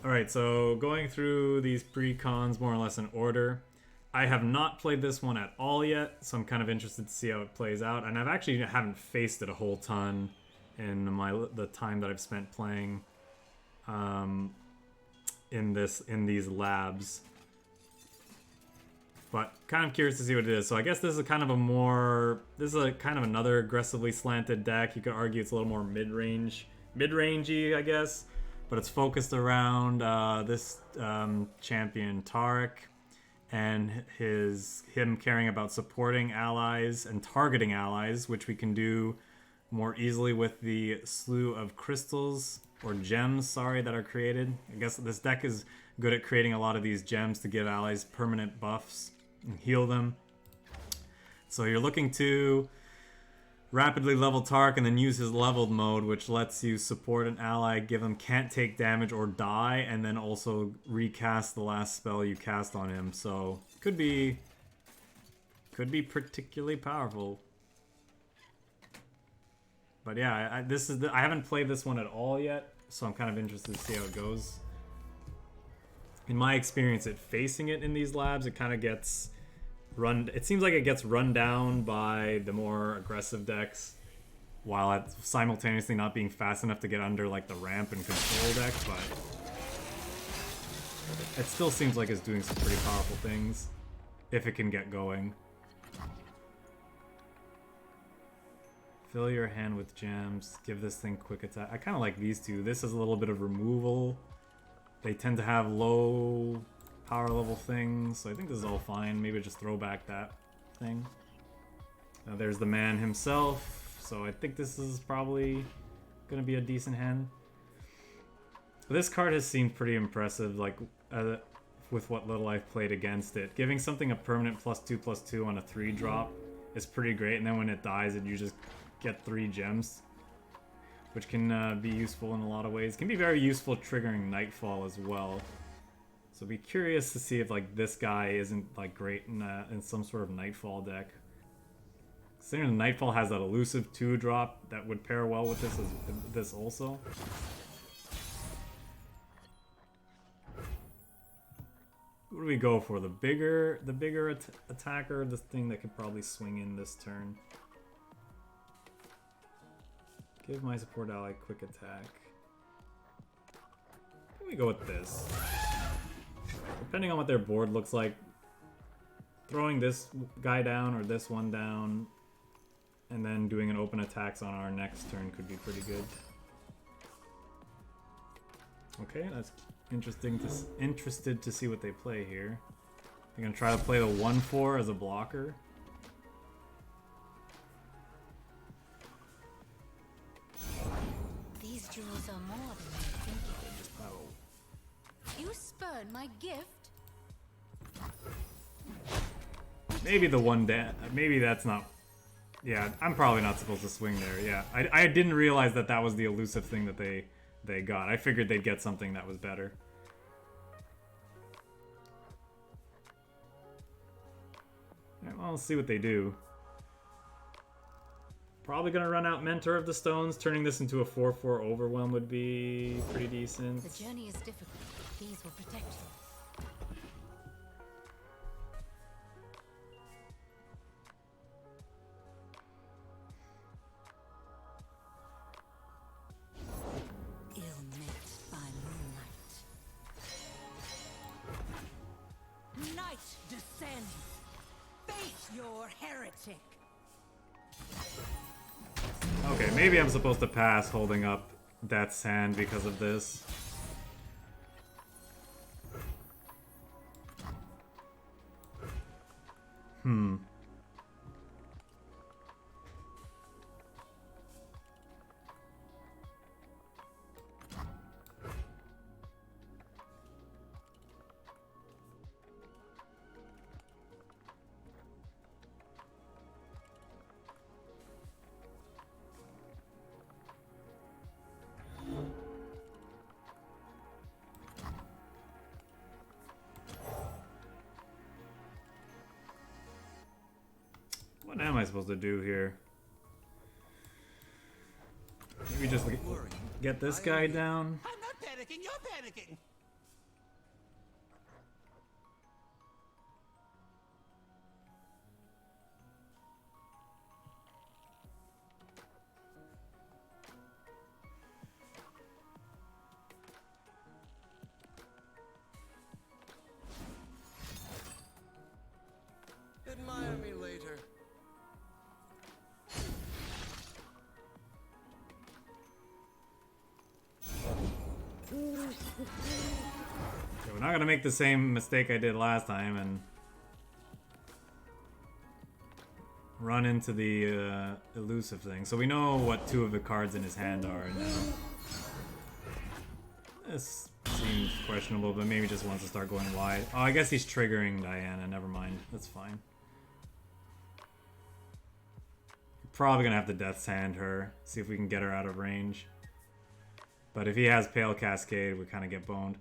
Alright, so going through these pre-cons more or less in order. I have not played this one at all yet, so I'm kind of interested to see how it plays out. And I've actually haven't faced it a whole ton in the time that I've spent playing in these labs. But kind of curious to see what it is. So I guess this is kind of another aggressively slanted deck. You could argue it's a little more mid-rangey, I guess. But it's focused around this champion Tarek and him caring about supporting allies and targeting allies, which we can do more easily with the slew of crystals or gems, sorry, that are created. I guess this deck is good at creating a lot of these gems to give allies permanent buffs and heal them. So you're looking to rapidly level Tark and then use his leveled mode, which lets you support an ally, give him can't take damage or die, and then also recast the last spell you cast on him. So could be particularly powerful. But yeah, I haven't played this one at all yet, so I'm kind of interested to see how it goes. In my experience at facing it in these labs, it kind of gets it seems like it gets run down by the more aggressive decks, while simultaneously not being fast enough to get under like the ramp and control deck, but it still seems like it's doing some pretty powerful things if it can get going. Fill your hand with gems, give this thing quick attack. I kind of like these two. This is a little bit of removal. They tend to have low power level things, so I think this is all fine. Maybe just throw back that thing. There's the man himself, so I think this is probably gonna be a decent hand. This card has seemed pretty impressive, like with what little I've played against it. Giving something a permanent +2/+2 on a 3-drop is pretty great, and then when it dies, you just get 3 gems, which can be useful in a lot of ways. Can be very useful triggering Nightfall as well. So be curious to see if like this guy isn't like great in some sort of Nightfall deck. Considering Nightfall has that elusive 2-drop that would pair well with this also. What do we go for? The bigger attacker, this thing that could probably swing in this turn. Give my support ally quick attack. Can we go with this? Depending on what their board looks like, throwing this guy down or this one down, and then doing an open attacks on our next turn could be pretty good. Okay, that's interesting. Interested to see what they play here. They're gonna try to play the 1/4 as a blocker. These jewels are more than I think. You spurn my gift. Maybe the one maybe that's not. Yeah, I'm probably not supposed to swing there. Yeah, I didn't realize that was the elusive thing that they got. I figured they'd get something that was better. Alright, well, let's see what they do. Probably gonna run out Mentor of the Stones. Turning this into a 4/4 Overwhelm would be pretty decent. The journey is difficult. These will protect you. Your heretic. Okay, maybe I'm supposed to pass holding up Death's Hand because of this. What am I supposed to do here? Maybe just get this guy down? I'm not panicking, you're panicking. Okay, we're not gonna make the same mistake I did last time and run into the elusive thing. So we know what two of the cards in his hand are now. This seems questionable, but maybe just wants to start going wide. Oh, I guess he's triggering Diana. Never mind. That's fine. Probably gonna have to Death's Hand her. See if we can get her out of range. But if he has Pale Cascade, we kind of get boned.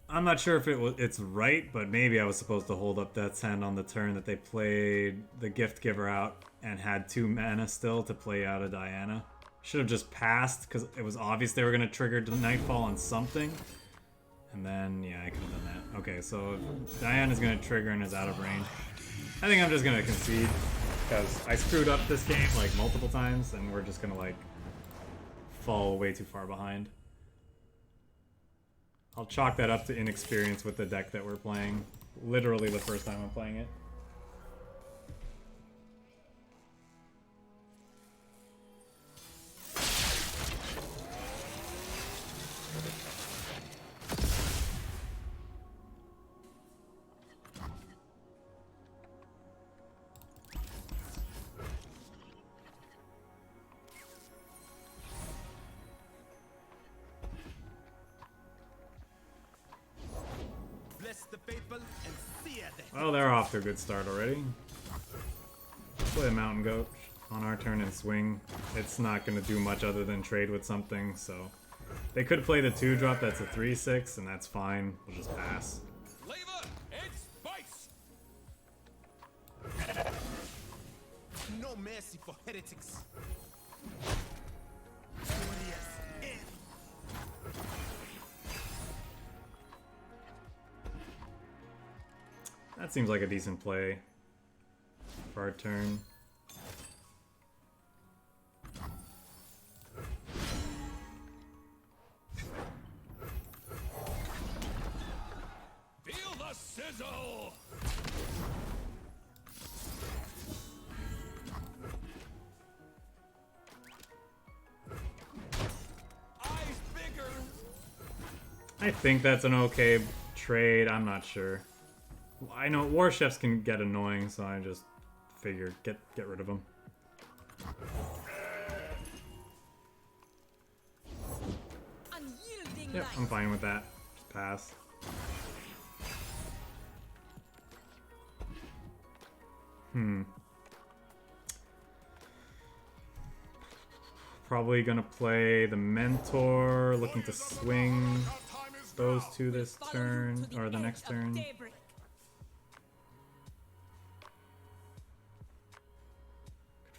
I'm not sure if it's right, but maybe I was supposed to hold up Death's Hand on the turn that they played the Gift Giver out and had 2 mana still to play out a Diana. Should have just passed, because it was obvious they were going to trigger Nightfall on something. And then, yeah, I could have done that. Okay, so Diana's going to trigger and is out of range. I think I'm just going to concede, because I screwed up this game, like, multiple times, and we're just going to, like, fall way too far behind. I'll chalk that up to inexperience with the deck that we're playing. Literally the first time I'm playing it. Well, they're off to a good start already. Play a Mountain Goat on our turn and swing. It's not going to do much other than trade with something, so... They could play the 2-drop that's a 3/6, and that's fine. We'll just pass. Flavor and spice! No mercy for heretics. Glorious end. That seems like a decent play for our turn. Feel the sizzle! Eyes bigger! I think that's an okay trade. I'm not sure. I know War Chefs can get annoying, so I just figured get rid of them. Yep, I'm fine with that. Just pass. Probably gonna play the Mentor, looking to swing those two this turn, or the next turn.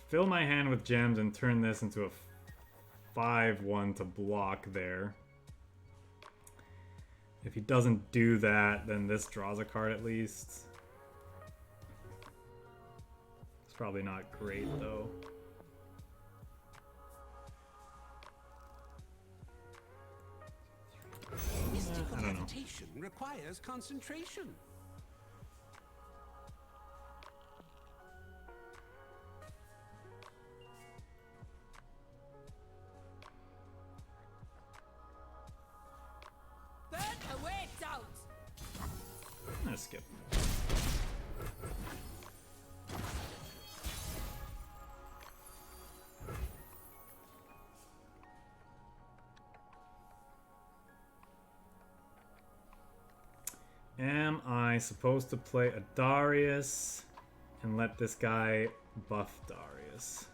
Fill my hand with gems and turn this into a 5/1 to block there. If he doesn't do that, then this draws a card at least. It's probably not great though. Mystical I don't know. meditation requires concentration. I'm gonna skip. Am I supposed to play a Darius and let this guy buff Darius?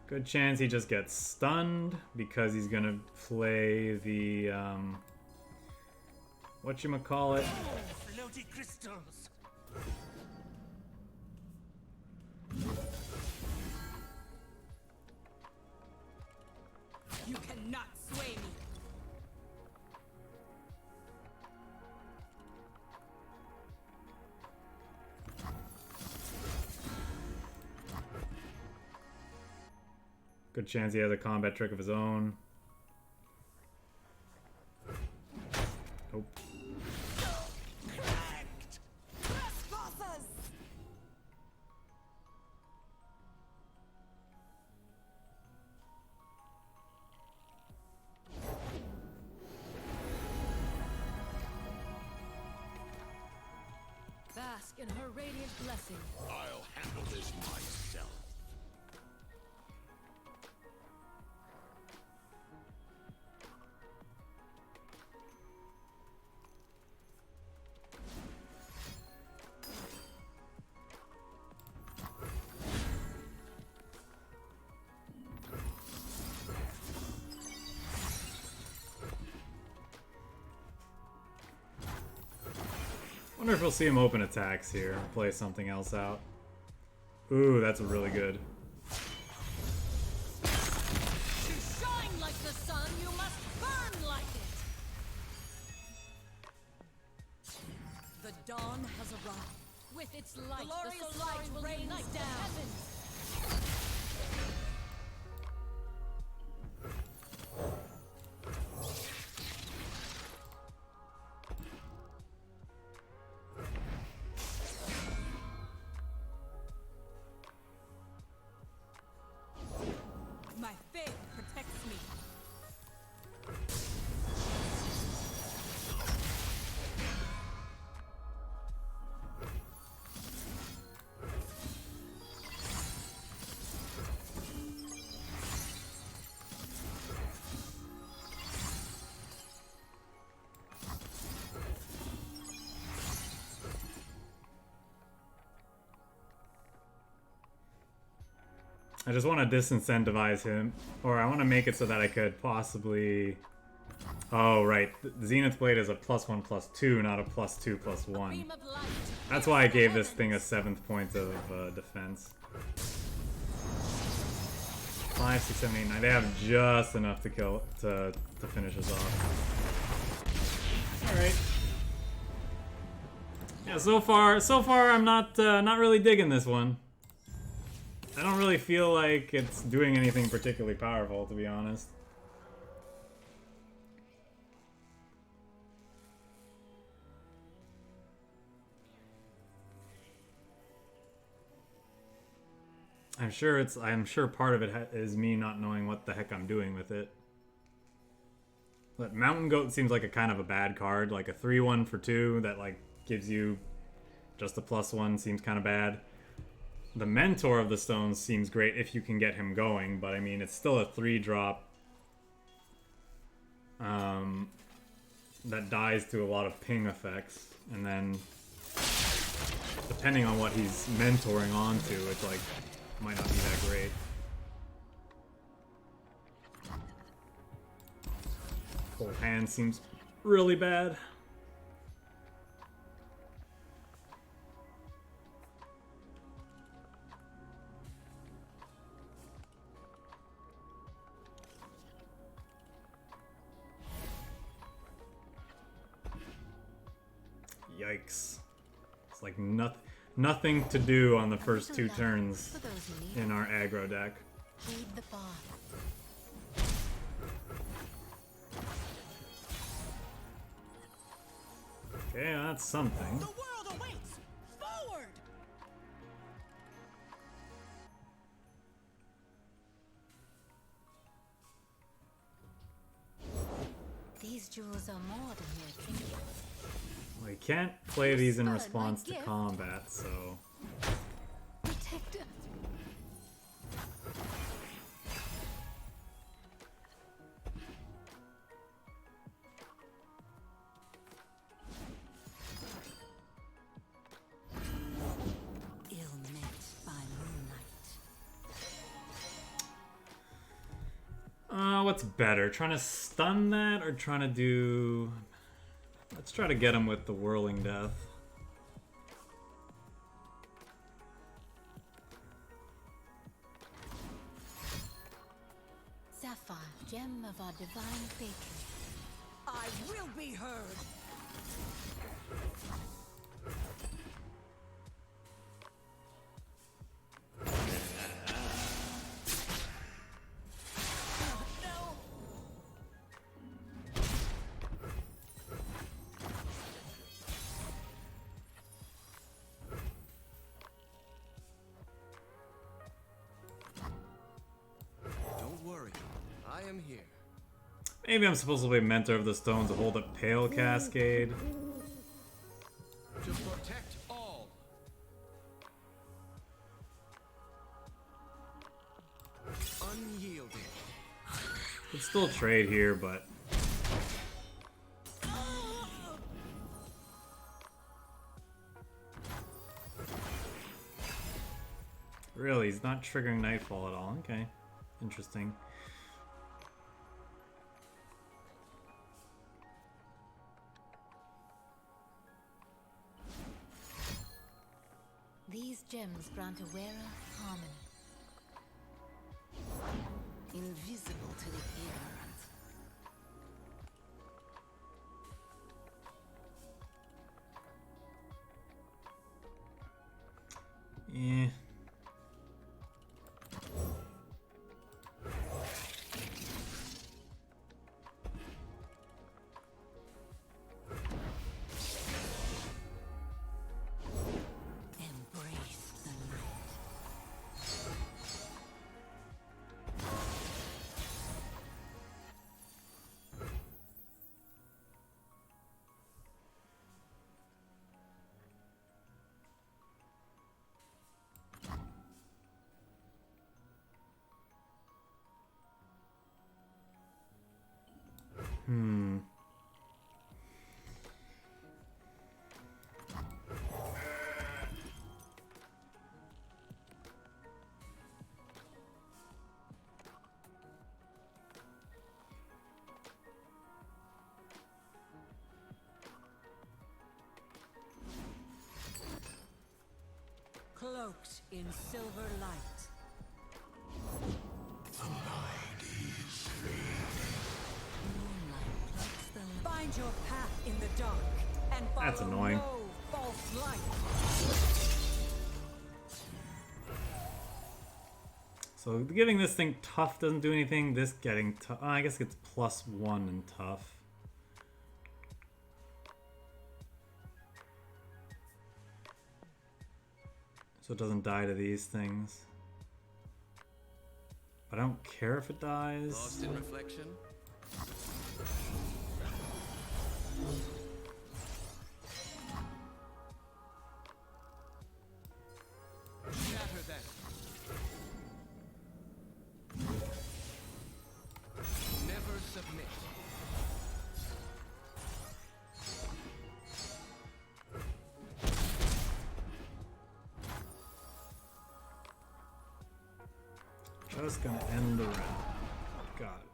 Good chance he just gets stunned because he's gonna play the whatchamacallit? Floaty crystals. You cannot sway me. Good chance he has a combat trick of his own. Nope. Cracked! Trespassers! in her radiant blessing. I'll handle this myself. Wonder if we'll see him open attacks here, play something else out. Ooh, that's really good. To shine like the sun, you must burn like it. The dawn has arrived. With its light, Glorious the solar light will rains unite the down. heavens. My faith protects me. I just want to disincentivize him, or I want to make it so that I could possibly... Oh, right. The Zenith Blade is a +1/+2, not a +2/+1. Beam of light. That's why I gave this thing a 7th point of defense. 5, 6, 7, 8, 9. They have just enough to kill to finish us off. All right. Yeah. So far, I'm not really digging this one. I don't really feel like it's doing anything particularly powerful, to be honest. I'm sure part of it is me not knowing what the heck I'm doing with it. But Mountain Goat seems like a kind of a bad card, like a 3/1 for 2 that like gives you just a +1 seems kind of bad. The Mentor of the Stones seems great if you can get him going, but I mean, it's still a 3-drop that dies to a lot of ping effects, and then depending on what he's mentoring onto, it's like, might not be that great. Whole hand seems really bad. Yikes. It's like nothing to do on the first 2 turns For those who need in our aggro deck. heed the path. Okay, that's something. The world awaits! Forward! These jewels are more than mere trinkets. Well, you can't play these in response to combat, so... Protect us. Ill met by moonlight. What's better? Trying to stun that or trying to do... Let's try to get him with the Whirling Death. Sapphire, gem of our divine patron. I will be heard! No! Don't worry. I am here. Maybe I'm supposed to be Mentor of the Stones to hold up Pale Cascade. To protect all. Could still trade here, but really, he's not triggering Nightfall at all. Okay, interesting. These gems grant a wearer harmony. Invisible to the ignorant. Yeah. Embrace the light. Hmm. Cloaked in silver light. Moonlight cloaks the light. Find your path in the dark and follow That's annoying. no false light. So giving this thing tough doesn't do anything. This getting tough, I guess it's +1 in tough. So it doesn't die to these things. But I don't care if it dies. Lost in reflection? Shatter them. Never submit. Just gonna end the round. Got it.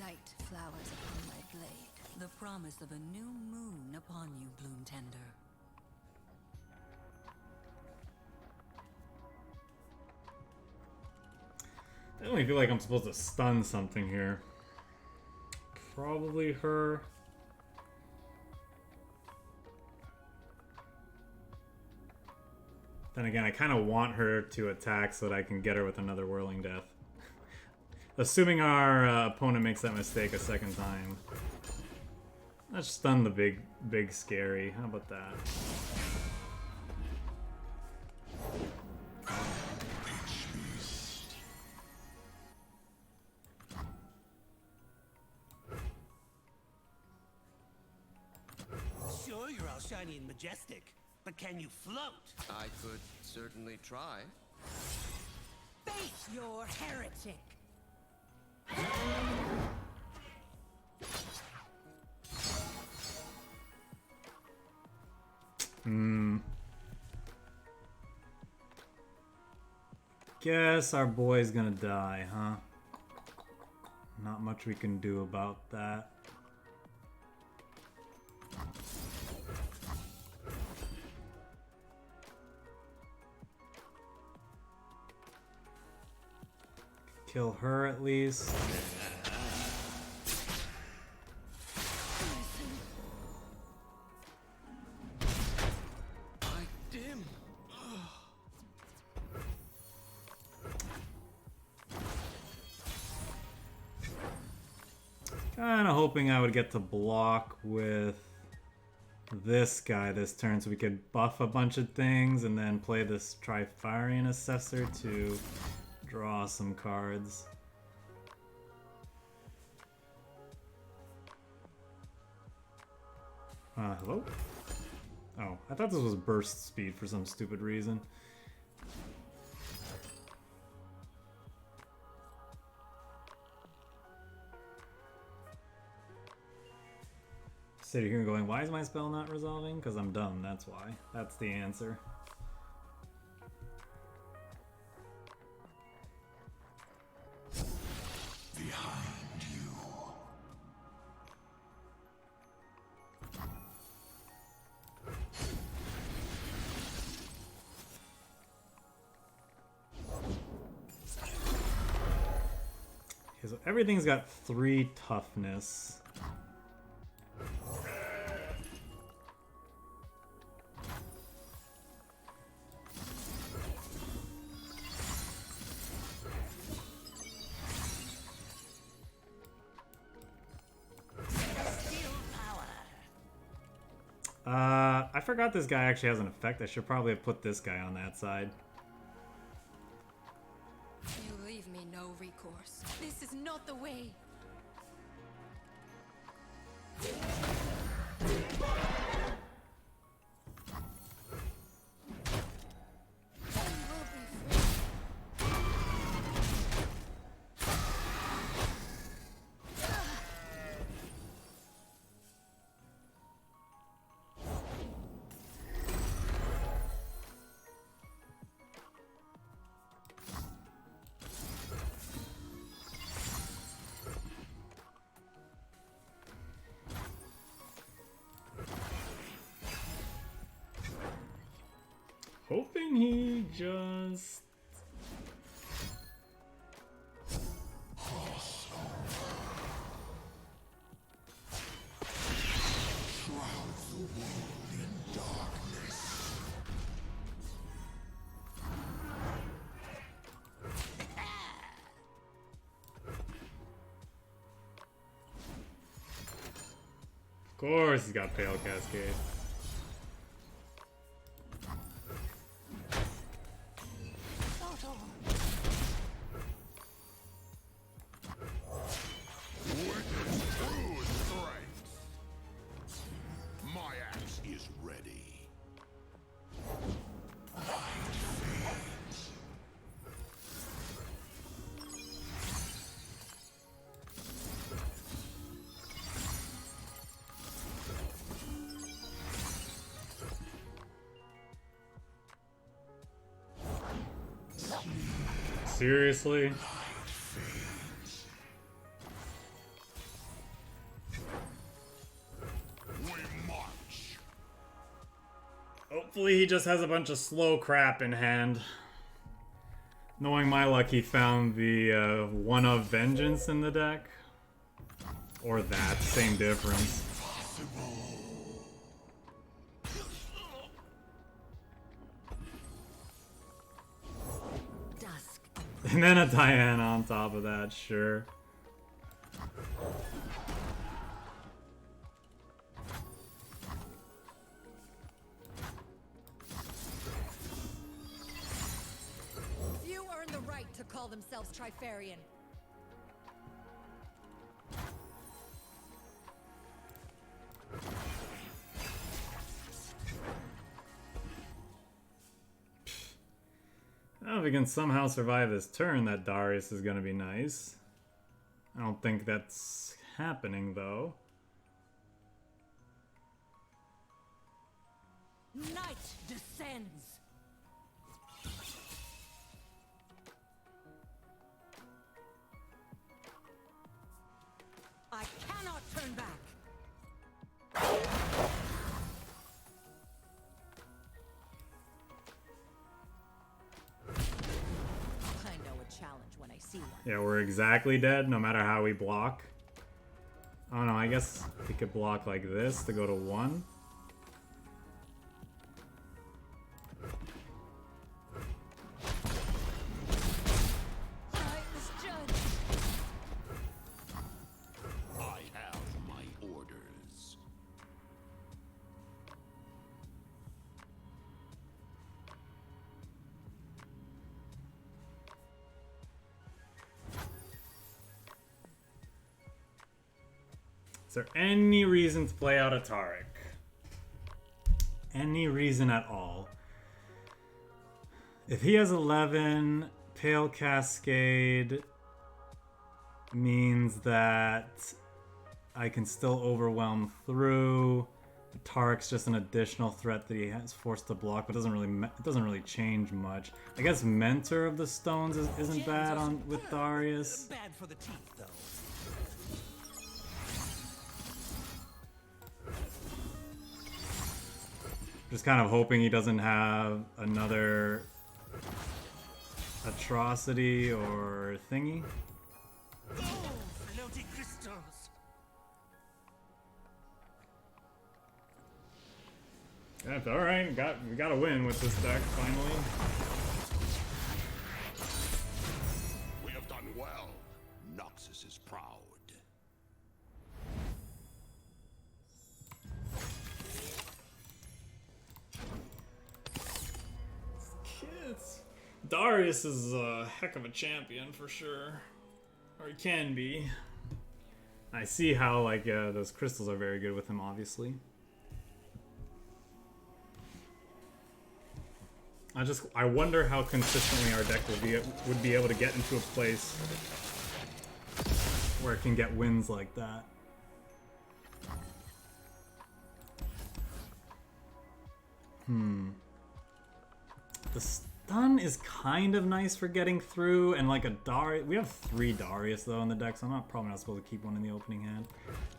Night flowers upon my blade. The promise of a new moon upon you, Bloom Tender. I only feel like I'm supposed to stun something here. Probably her. Then again, I kind of want her to attack so that I can get her with another Whirling Death. Assuming our opponent makes that mistake a second time. Let's stun the big scary. How about that? Sure, you're all shiny and majestic, but can you float? I could certainly try. Face your heretic. Guess our boy's gonna die, huh? Not much we can do about that. Kill her at least. I dim. Kinda hoping I would get to block with this guy this turn so we could buff a bunch of things and then play this Trifarian Assessor to draw some cards. Hello? Oh, I thought this was burst speed for some stupid reason. Sitting here going, why is my spell not resolving? Because I'm dumb, that's why. That's the answer. Behind you. Okay, so everything's got 3 toughness. I forgot this guy actually has an effect. I should probably have put this guy on that side. You leave me no recourse. This is not the way. Hoping he just... Shrouds the world in darkness. Of course he's got Pale Cascade. Seriously? Hopefully he just has a bunch of slow crap in hand. Knowing my luck, he found the One of Vengeance in the deck. Or that, same difference. And then a Diana on top of that, sure. Few earn the right to call themselves Trifarian. Now if we can somehow survive this turn, that Darius is gonna be nice. I don't think that's happening, though. Night descends. I cannot turn back. I know a challenge when I see one. Yeah, we're exactly dead, no matter how we block. I don't know, I guess we could block like this to go to 1. I misjudged. I have my orders. Is there any reason to play out a Taric? any reason at all. If he has 11, Pale Cascade means that I can still overwhelm through. Tarek's just an additional threat that he has forced to block, but it doesn't really change much. I guess Mentor of the Stones isn't bad on with Darius. Bad for the teeth, though. Just kind of hoping he doesn't have another atrocity or thingy. Oh, floaty crystals. That's all right. We got a win with this deck finally. We have done well. Noxus is proud. Kids. Darius is a heck of a champion for sure. Or he can be. I see how like those crystals are very good with him, obviously. I wonder how consistently our deck would be able to get into a place where it can get wins like that. The stun is kind of nice for getting through, and like a Darius. We have 3 Darius though in the deck, so I'm probably not supposed to keep one in the opening hand.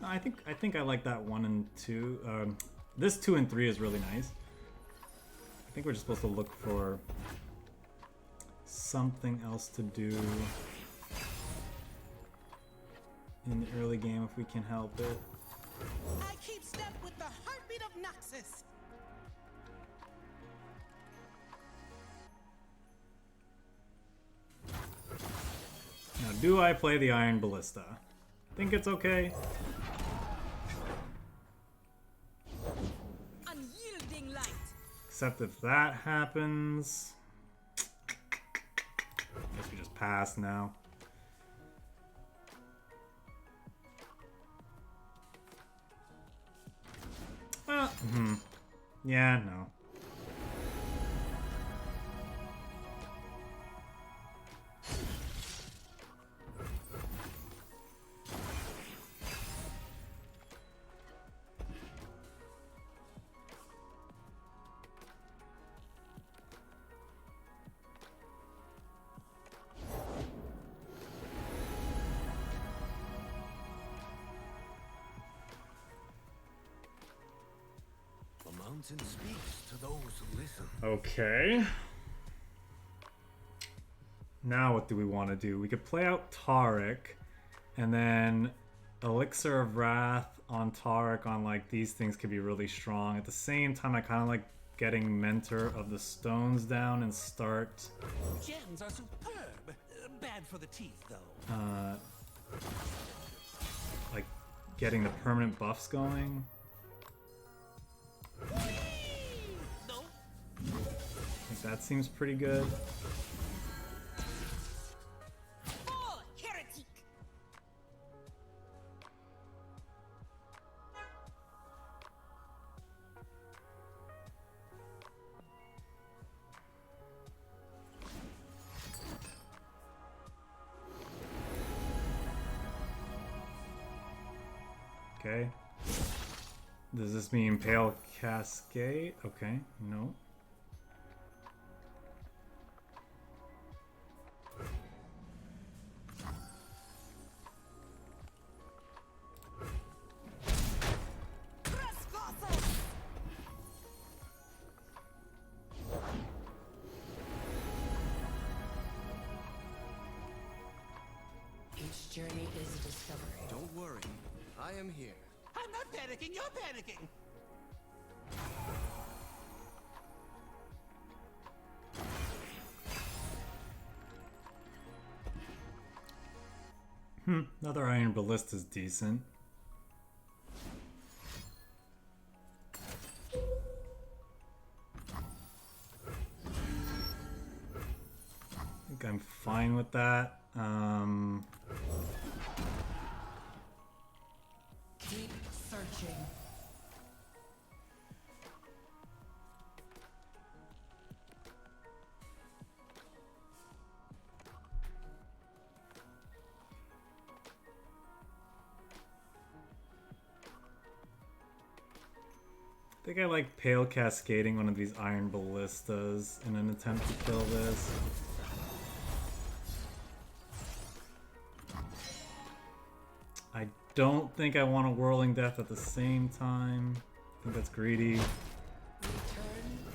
No, I think I like that 1 and 2. This 2 and 3 is really nice. I think we're just supposed to look for something else to do in the early game if we can help it. I keep step with the heartbeat of Noxus. Now, do I play the Iron Ballista? Think it's okay. Unyielding light. Except if that happens... Guess we just pass now. Yeah, no. And speaks to those who listen. Okay. Now what do we want to do? We could play out Tarek, and then Elixir of Wrath on Tarek on like these things could be really strong. At the same time, I kind of like getting Mentor of the Stones down and start... Gems are superb. Bad for the teeth, though. Like getting the permanent buffs going. No. I think that seems pretty good. Oh, heretic! Okay. Does this mean Pale Cascade? Okay, no. Each journey is a discovery. Don't worry. I am here. I'm not panicking. You're panicking. Another Iron Ballista is decent. I think I'm fine with that. Keep searching. think I like Pale Cascading one of these Iron Ballistas in an attempt to kill this. I don't think I want a Whirling Death at the same time. I think that's greedy. Return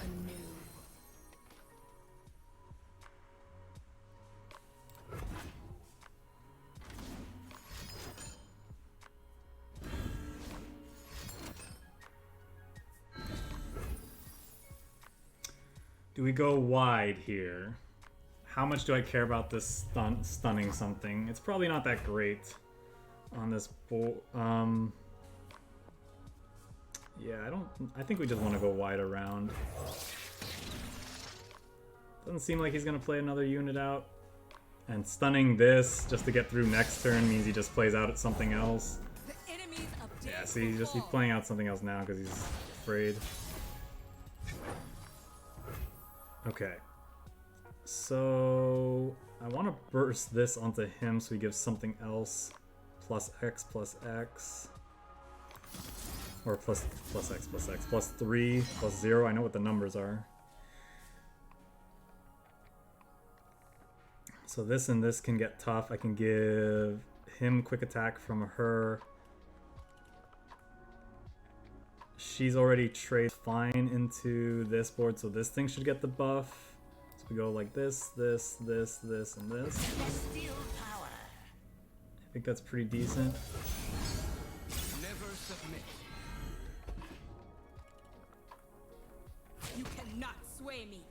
anew. Do we go wide here? How much do I care about this stunning something? It's probably not that great on this board. Yeah, I think we just want to go wide around. Doesn't seem like he's gonna play another unit out. And stunning this just to get through next turn means he just plays out at something else. The enemy's update. Yeah, see, he's playing out something else now because he's afraid. Okay. So I want to burst this onto him so he gives something else. Plus X plus X. Or plus X plus X. Plus 3 plus 0. I know what the numbers are. So this and this can get tough. I can give him quick attack from her. She's already traded fine into this board, so this thing should get the buff. So we go like this, this, this, this, and this. I think that's pretty decent. Never submit. You cannot sway me.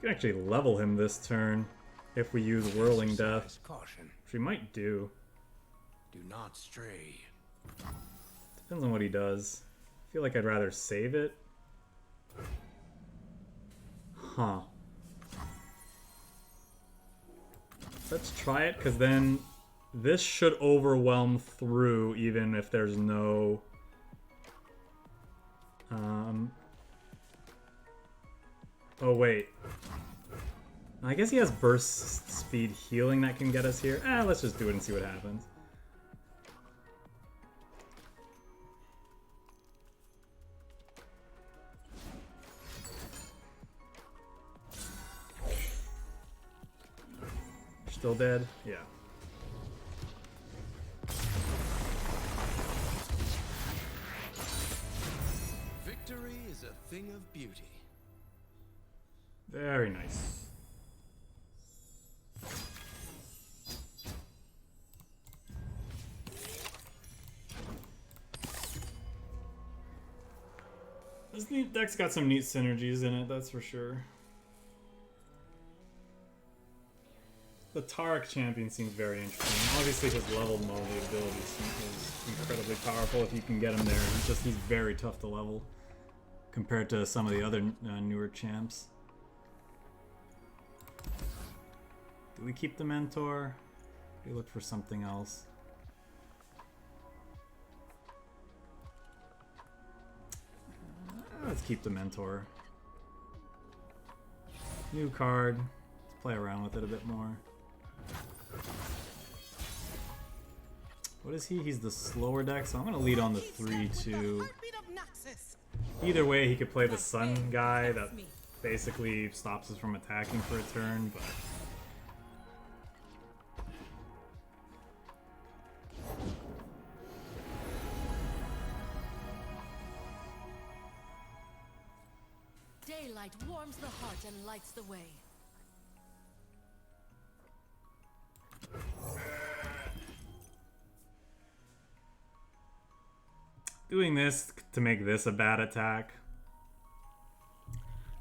We can actually level him this turn if we use Whirling Death, Exercise caution. which we might do. Do not stray. Depends on what he does. I feel like I'd rather save it. Huh. Let's try it, because then this should overwhelm through even if there's no... Oh, wait. I guess he has burst speed healing that can get us here. Let's just do it and see what happens. Still dead? Yeah. Victory is a thing of beauty. Very nice. This neat deck's got some neat synergies in it, that's for sure. The Tarek champion seems very interesting. Obviously his level mode ability is incredibly powerful if you can get him there. He's very tough to level compared to some of the other newer champs. Do we keep the mentor? Do we look for something else? Let's keep the mentor. New card. Let's play around with it a bit more. What is he? He's the slower deck, so I'm going to lead on the 3-2. Either way, he could play the sun guy that basically stops us from attacking for a turn, but... Daylight warms the heart and lights the way. Doing this to make this a bad attack.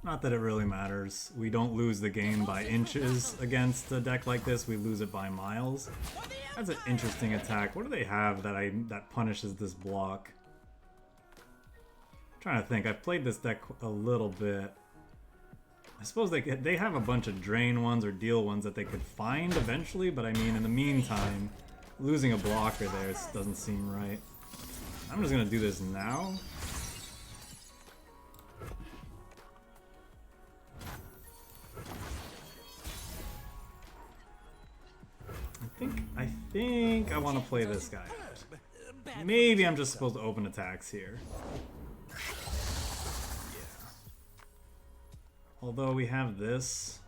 Not that it really matters. We don't lose the game by inches against a deck like this. We lose it by miles. That's an interesting attack. What do they have that punishes this block? I'm trying to think. I've played this deck a little bit. I suppose they have a bunch of drain ones or deal ones that they could find eventually, but I mean, in the meantime, losing a blocker there doesn't seem right. I'm just gonna do this now. I think I want to play this guy out. Bad for Maybe the I'm just supposed to open attacks here. Yeah. Although we have this.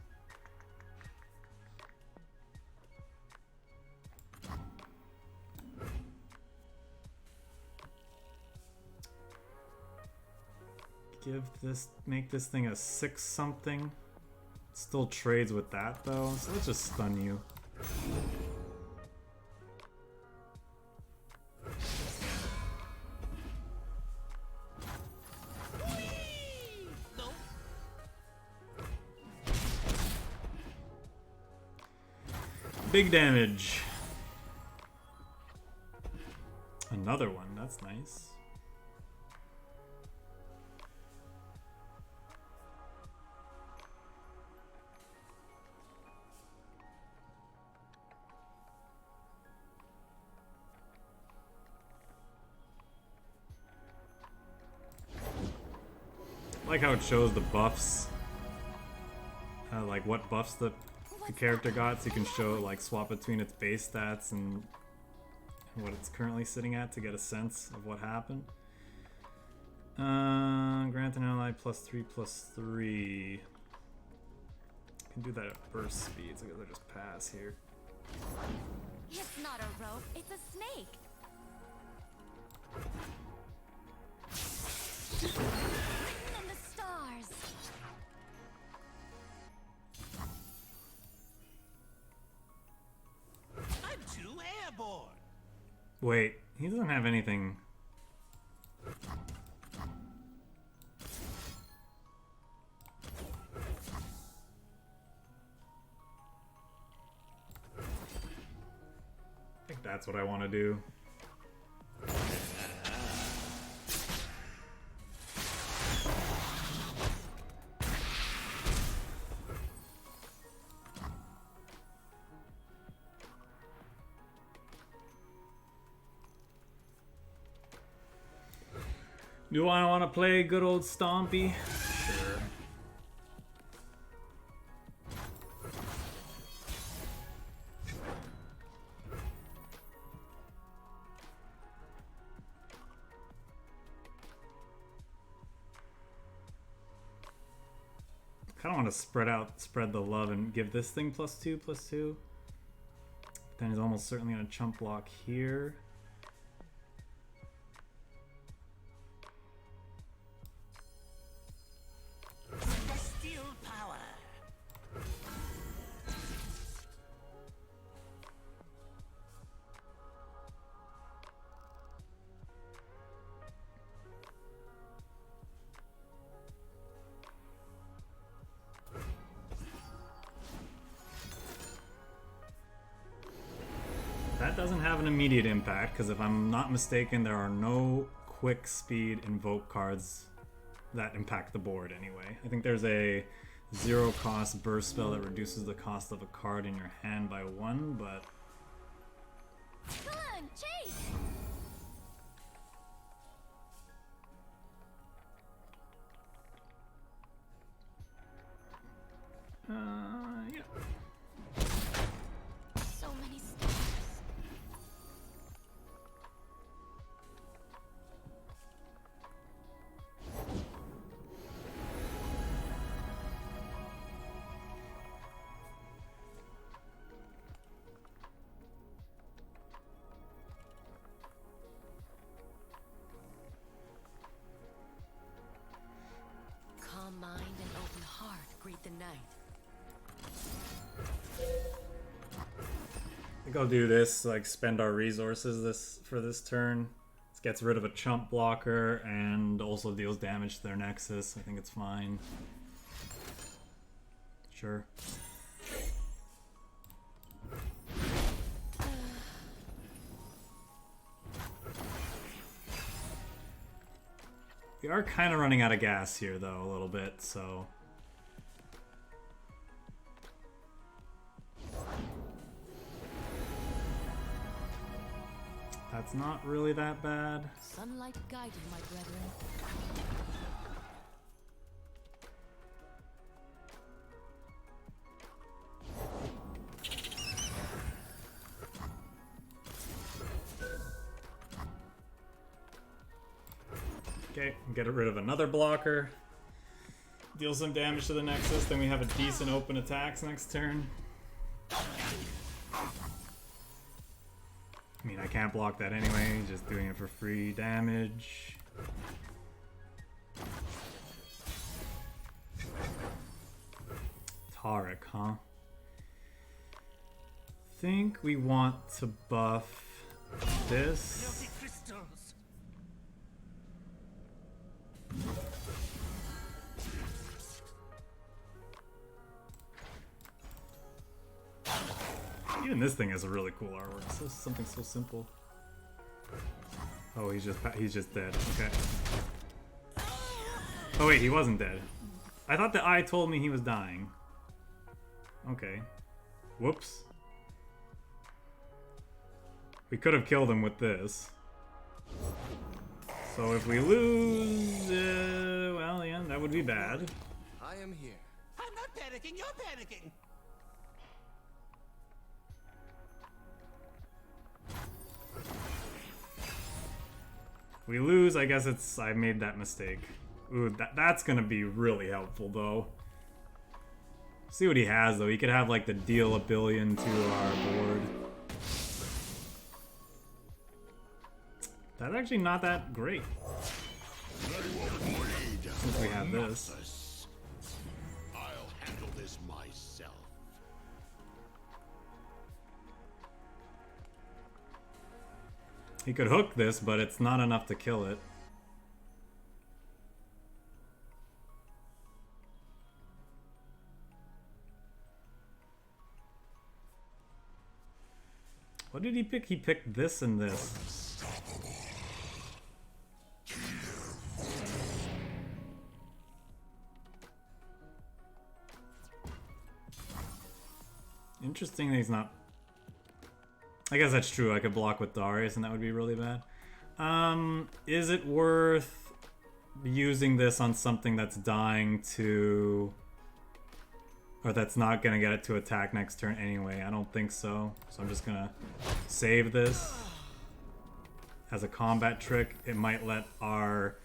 Make this thing a 6 something. Still trades with that though, so let's just stun you. Big damage. Another one, that's nice. I like how it shows the buffs, like what buffs the character got, so you can show, like, swap between its base stats and what it's currently sitting at to get a sense of what happened. Grant an ally +3/+3. Can do that at burst speed, so I guess I just pass here. It's not a rope, it's a snake. Written in the stars. I'm too airborne. Wait, he doesn't have anything. I think that's what I want to do. Do I want to play good old Stompy? Sure. Kind of want to spread the love and give this thing +2/+2. Then he's almost certainly going to chump block here. Celestial power. That doesn't have an immediate impact, because if I'm not mistaken, there are no quick speed invoke cards that impact the board anyway. I think there's a 0 cost burst spell that reduces the cost of a card in your hand by 1, but Come on, chase! yeah. So many stars. Calm mind and open heart greet the night. I think I'll do this, like spend our resources for this turn. This gets rid of a chump blocker and also deals damage to their nexus. I think it's fine. Sure. We are kind of running out of gas here, though, a little bit, so... That's not really that bad. Sunlight guide you, my brethren. Okay, get rid of another blocker. Deal some damage to the Nexus, then we have a decent open attacks next turn. I mean, I can't block that anyway, just doing it for free damage. Tarek, huh? Think we want to buff this. Crystals. Even this thing has a really cool artwork. It's just something so simple. Oh, he's just dead. Okay. Oh wait, he wasn't dead. I thought the eye told me he was dying. Okay. Whoops. We could have killed him with this. So if we lose, well, yeah, that would be bad. I am here. I'm not panicking, you're panicking. If we lose, I guess I made that mistake. Ooh, that's gonna be really helpful though. See what he has though. He could have like the deal a billion to our board. That's actually not that great. Since we have this. I'll handle this myself. He could hook this, but it's not enough to kill it. What did he pick? He picked this and this. Interesting that he's not... I guess that's true. I could block with Darius and that would be really bad. Is it worth using this on something that's dying to... or that's not gonna get it to attack next turn anyway? I don't think so. So I'm just gonna save this. As a combat trick, it might let our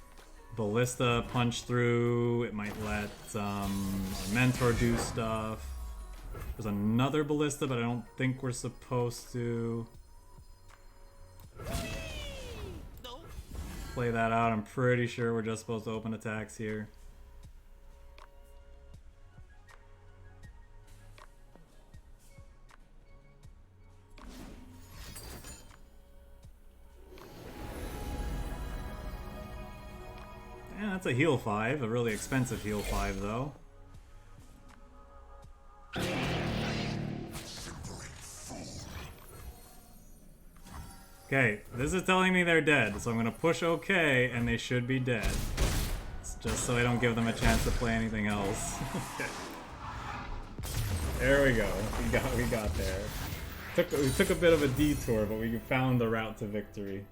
Ballista punch through. It might let our Mentor do stuff. There's another Ballista, but I don't think we're supposed to play that out. I'm pretty sure we're just supposed to open attacks here. Yeah, that's a heal 5, a really expensive heal 5 though. Okay, this is telling me they're dead, so I'm gonna push OK, and they should be dead. It's just so I don't give them a chance to play anything else. Okay. There we go. We got there. We took a bit of a detour, but we found the route to victory.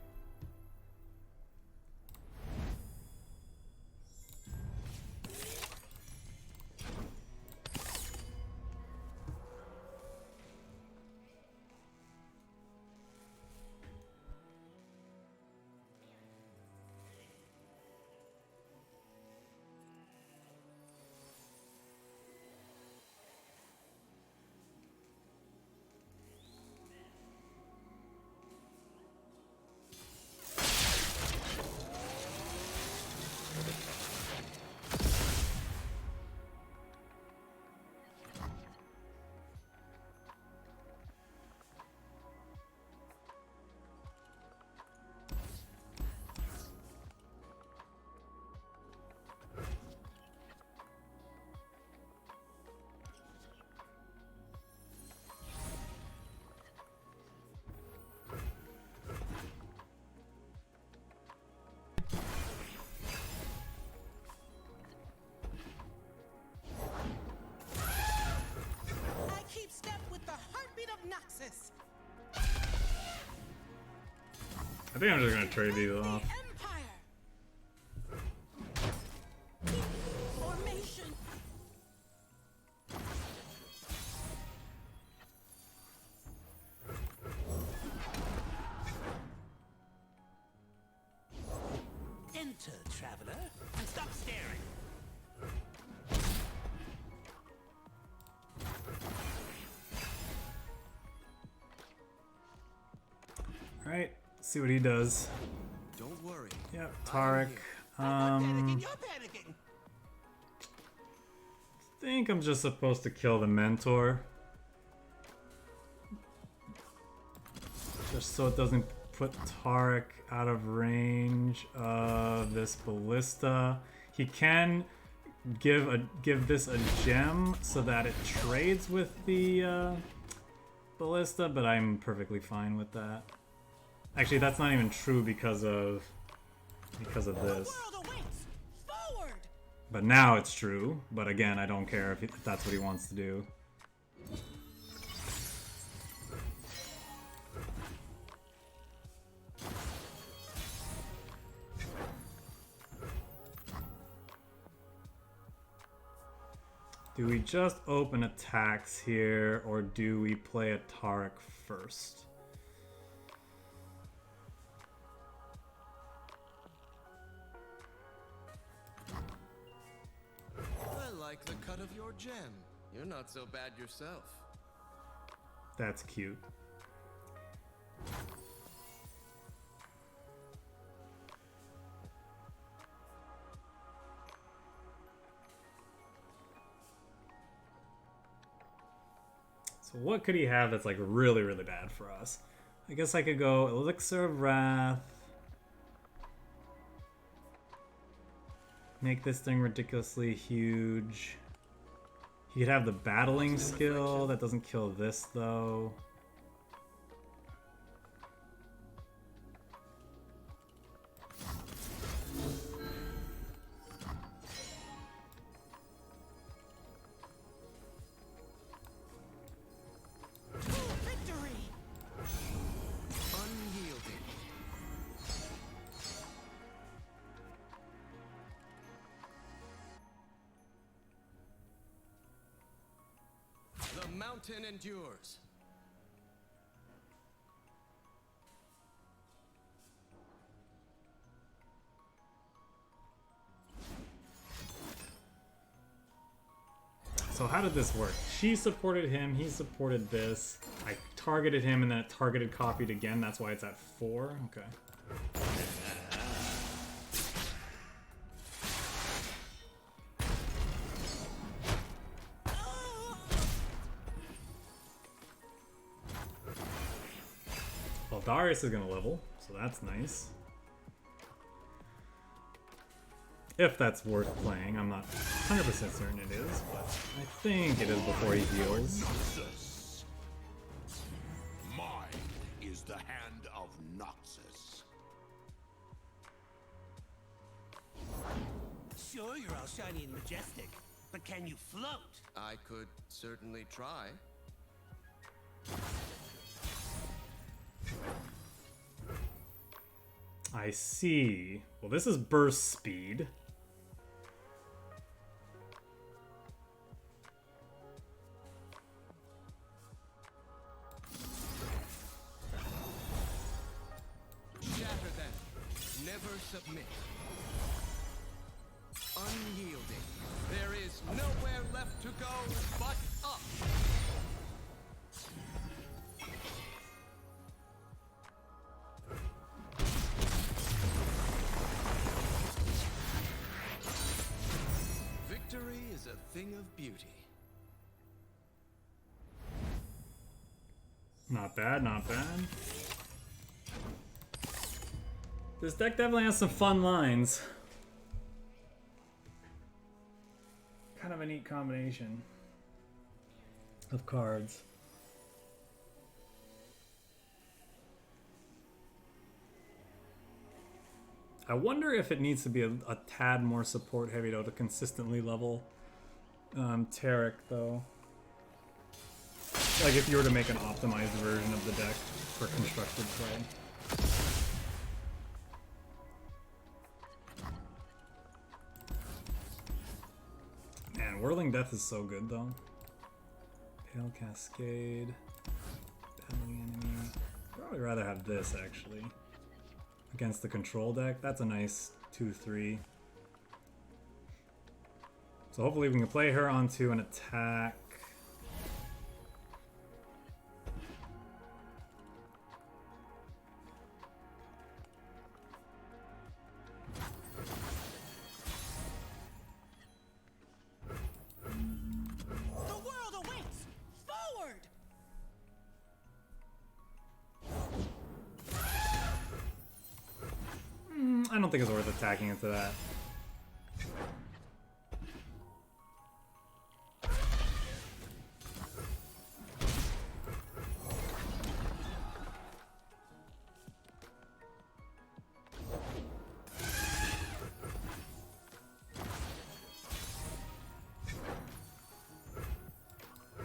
I think I'm just gonna trade these off. water, traveler. And stop staring. Alright, see what he does. Don't worry. Yep, I am Tarek. here. I'm not panicking, you're panicking. I think I'm just supposed to kill the mentor. Just so it doesn't put Tarek out of range of this ballista. He can give this a gem so that it trades with the ballista, but I'm perfectly fine with that. Actually, that's not even true because of this. The world awaits! Forward! But now it's true. But again, I don't care if that's what he wants to do. Do we just open attacks here, or do we play a Tarek first? I like the cut of your gem. You're not so bad yourself. That's cute. So what could he have that's like really, really bad for us? I guess I could go Elixir of Wrath. Make this thing ridiculously huge. He could have the battling skill. That doesn't kill this though. Victory! Unyielding. The mountain endures. So how did this work? She supported him, he supported this. I targeted him and then it targeted copied again. That's why it's at 4. Okay. Well, Darius is gonna level, so that's nice. If that's worth playing, I'm not 100% certain it is, but I think it is before he heals. Noxus. Mine is the hand of Noxus. Sure, you're all shiny and majestic, but can you float? I could certainly try. I see. Well, this is burst speed. Shatter them. Never submit. Unyielding. There is nowhere left to go but up. Victory is a thing of beauty. Not bad, not bad. This deck definitely has some fun lines. Kind of a neat combination of cards. I wonder if it needs to be a tad more support heavy though to consistently level Tarek though. Like if you were to make an optimized version of the deck for constructed play. Man, Whirling Death is so good though. Pale Cascade. Battling Enemy. I'd probably rather have this actually. against the control deck. That's a nice 2-3. So hopefully we can play her onto an attack. The world awaits! Forward! I don't think it's worth attacking into that.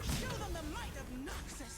Show them the might of Noxus!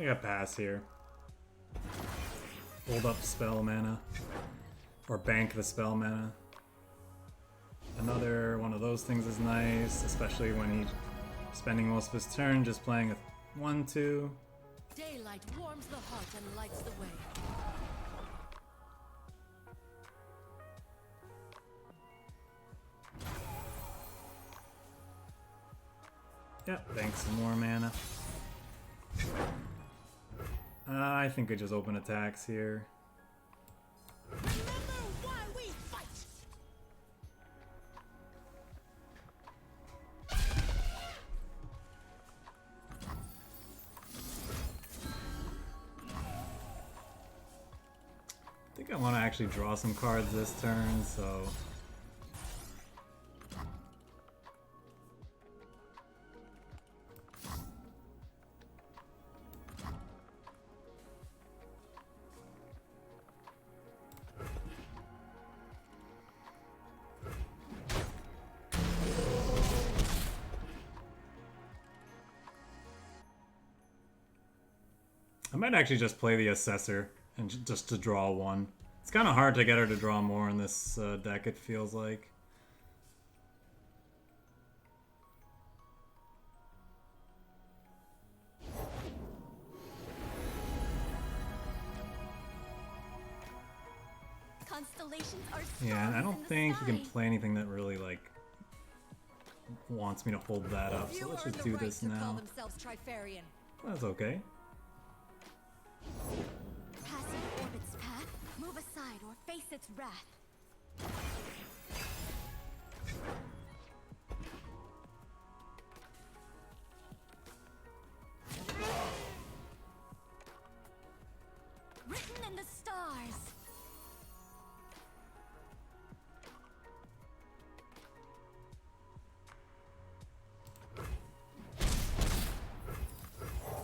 I got pass here. Hold up spell mana. Or bank the spell mana. Another one of those things is nice, especially when he's spending most of his turn just playing a 1-2. Daylight warms the heart and lights the way. Yep, bank some more mana. I think I just open attacks here. Remember why we fight! I think I want to actually draw some cards this turn, so... I might actually just play the Assessor and just to draw one. It's kind of hard to get her to draw more in this deck, it feels like. Constellations are Yeah, and I stars don't in the think you can sky. play anything that really, like, wants me to hold that up. So let's just do this Call now. themselves Trifarian. That's okay. Passing orbit's path, move aside or face its wrath. Written in the stars.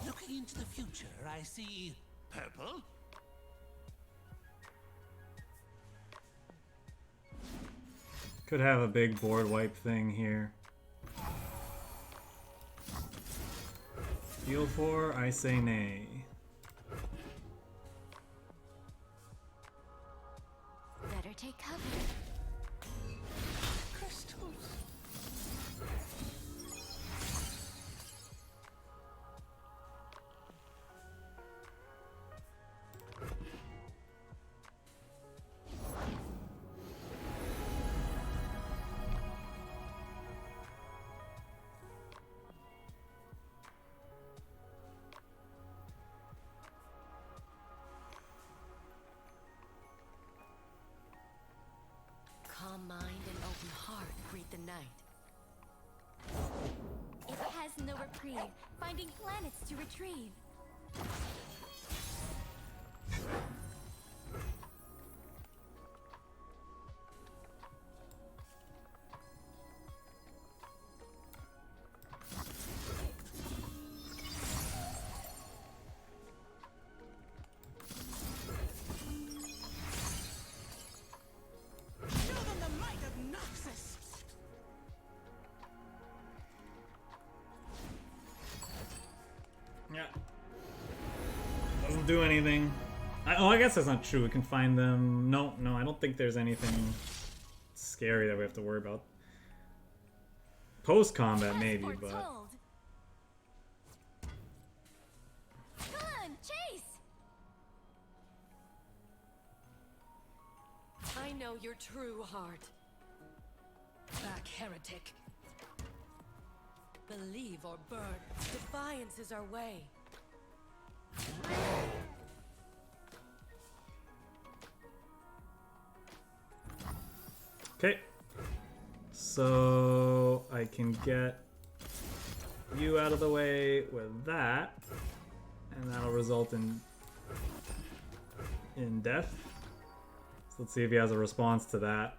Looking into the future, I see... Purple? Could have a big board wipe thing here. Heal for, I say nay. Better take cover. crystals. Calm mind and open heart greet the night. It has no reprieve, finding planets to retrieve. do anything. Oh, I guess that's not true. We can find them. No, I don't think there's anything scary that we have to worry about. Post-combat, maybe, but... Come on, chase! I know your true heart. Back, heretic. Believe or burn. Defiance is our way. Okay. So I can get you out of the way with that, and that'll result in death. So let's see if he has a response to that.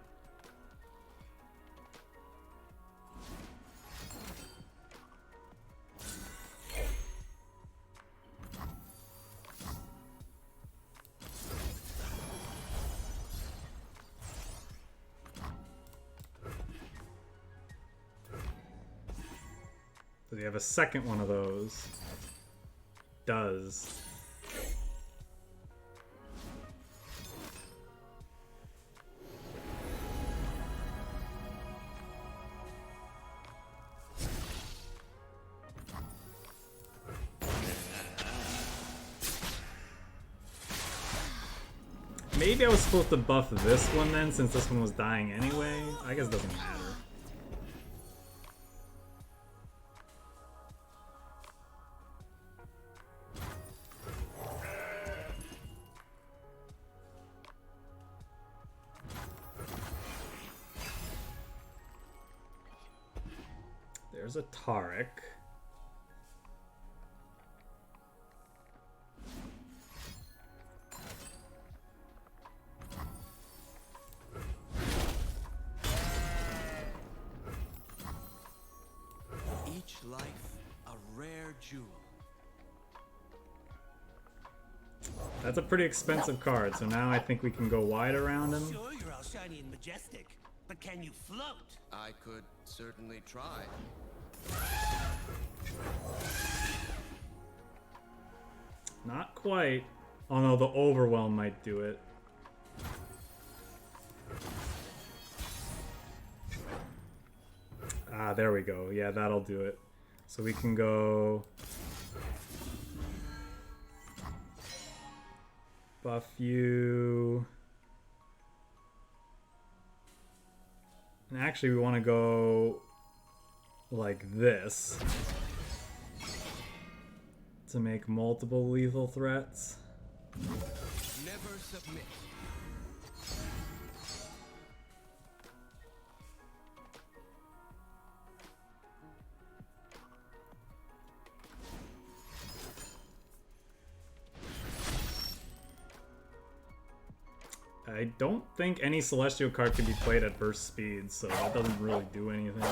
Does he have a second one of those? Does. Maybe I was supposed to buff this one then, since this one was dying anyway. I guess it doesn't matter. There's a Tarek. Each life a rare jewel. That's a pretty expensive card, so now I think we can go wide around him. Sure, you're all shiny and majestic, but can you float? I could certainly try. Not quite. Oh no, the overwhelm might do it. Ah, there we go. Yeah, that'll do it. So we can go... buff you... And actually we want to go... like this. To make multiple lethal threats. Never submit. I don't think any Celestial card can be played at burst speed, so that doesn't really do anything.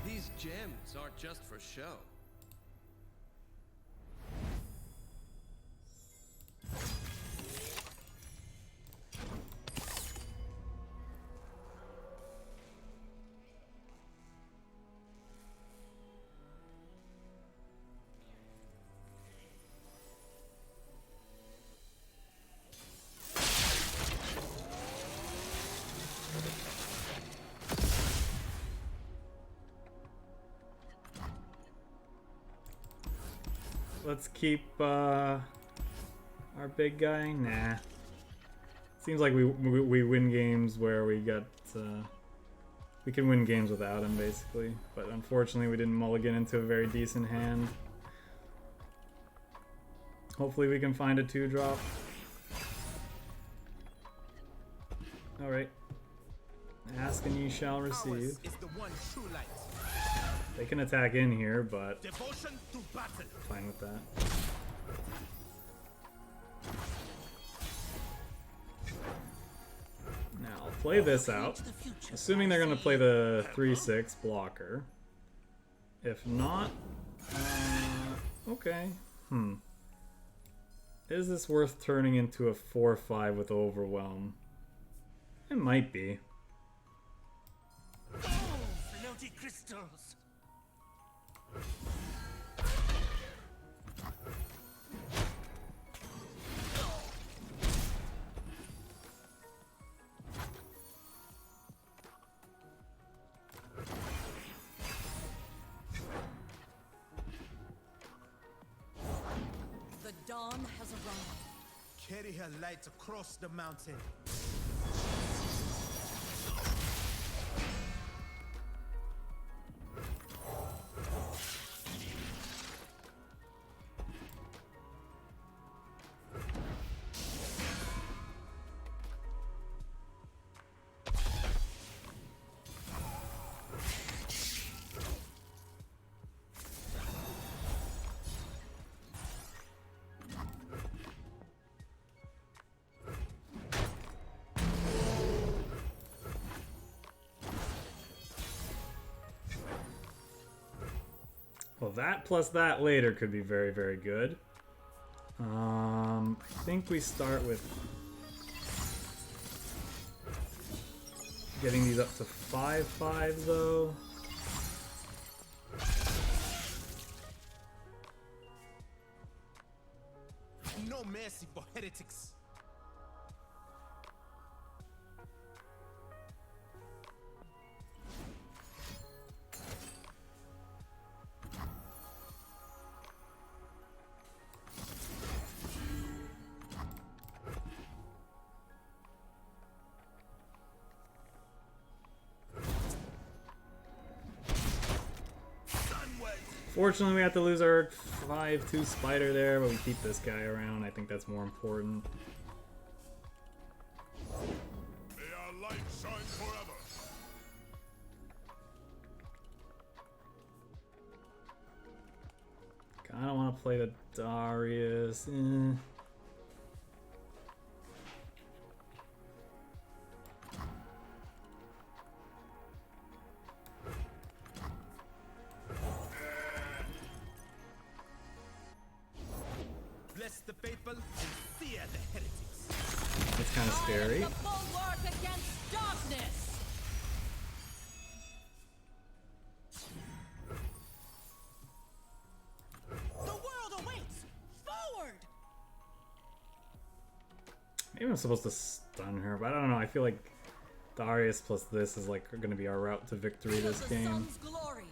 These gems aren't just for show. Let's keep our big guy. Nah. Seems like we win games where we get we can win games without him basically, but unfortunately we didn't mulligan into a very decent hand. Hopefully we can find a 2-drop. All right. Ask and ye shall receive. Ours is the one true light. They can attack in here, but Devotion to battle. fine with that. Now, I'll play this out. Assuming they're going to play the 3/6 blocker. If not, okay. Is this worth turning into a 4/5 with Overwhelm? It might be. Oh, floaty crystals. The dawn has arrived. Carry her light across the mountain. Well, that plus that later could be very, very good. I think we start with getting these up to 5/5 though. No mercy for heretics. Fortunately, we have to lose our 5/2 spider there, but we keep this guy around. I think that's more important. May our light shine forever. Kinda want to play the Darius. Bless the faithful and fear the heretics. It's kind of scary. The bulwark against darkness. The world awaits! Forward! Maybe I'm supposed to stun her, but I don't know. I feel like Darius plus this is like going to be our route to victory this The game. sun's glory.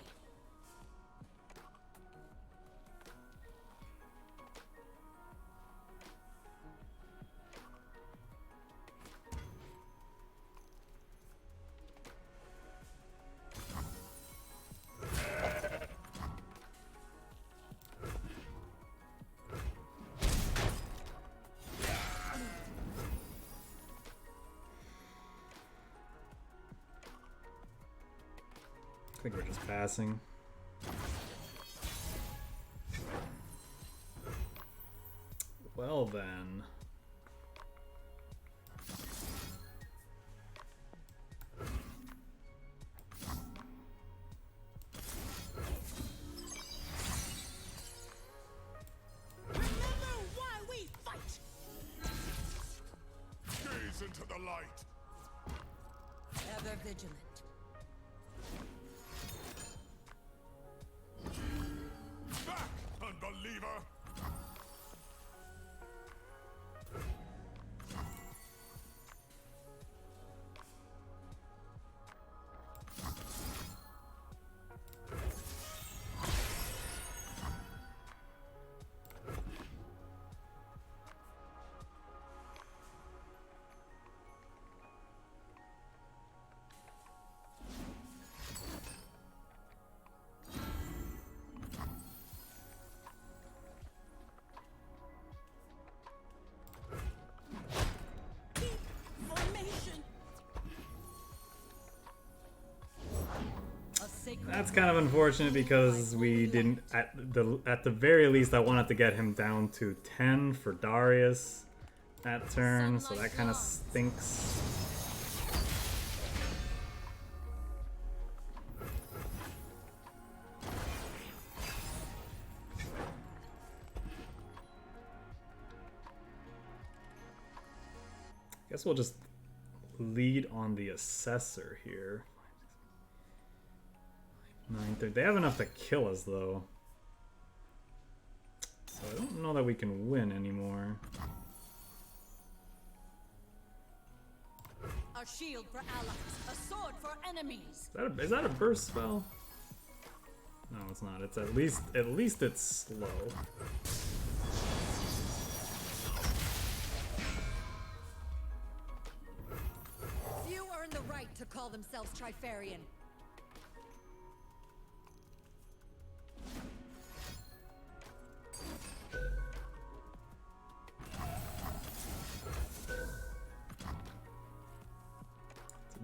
I think we're just passing. Well then. Remember why we fight! Gaze into the light. Ever vigilant. Back, unbeliever. Formation! A sacred That's kind of unfortunate because we didn't at the very least I wanted to get him down to 10 for Darius that turn, so that kind of stinks. Guess we'll just lead on the Assessor here. 930. They have enough to kill us, though. So I don't know that we can win anymore. A shield for allies, a sword for enemies. Is that a burst spell? No, it's not. It's at least it's slow. Few earn the right to call themselves Trifarian.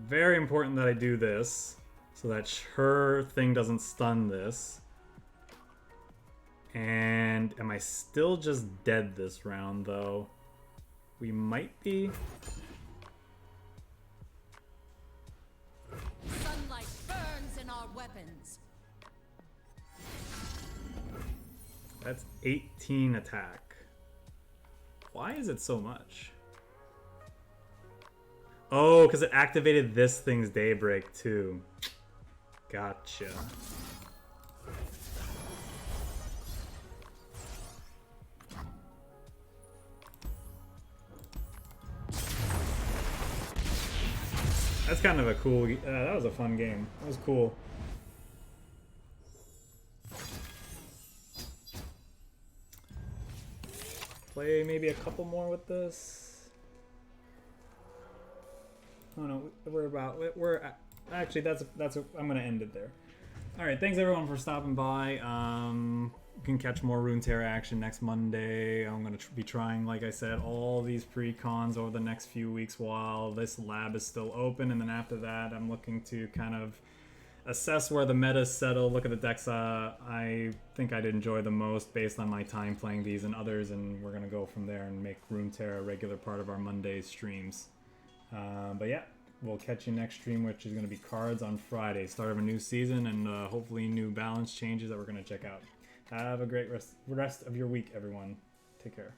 Very important that I do this so that her thing doesn't stun this. And am I still just dead this round, though? We might be. Sunlight burns in our weapons. That's 18 attack. Why is it so much? Oh, because it activated this thing's Daybreak, too. Gotcha. That's kind of a cool... that was a fun game. That was cool. Play maybe a couple more with this. Oh no, actually I'm gonna end it there. All right, thanks everyone for stopping by. You can catch more Runeterra action next Monday. I'm gonna be trying, like I said, all these pre-cons over the next few weeks while this lab is still open, and then after that, I'm looking to kind of assess where the metas settle. Look at the decks I think I'd enjoy the most based on my time playing these and others, and we're gonna go from there and make Runeterra a regular part of our Monday streams. But yeah, we'll catch you next stream, which is going to be cards on Friday. Start of a new season and hopefully new balance changes that we're going to check out. Have a great rest of your week, everyone. Take care.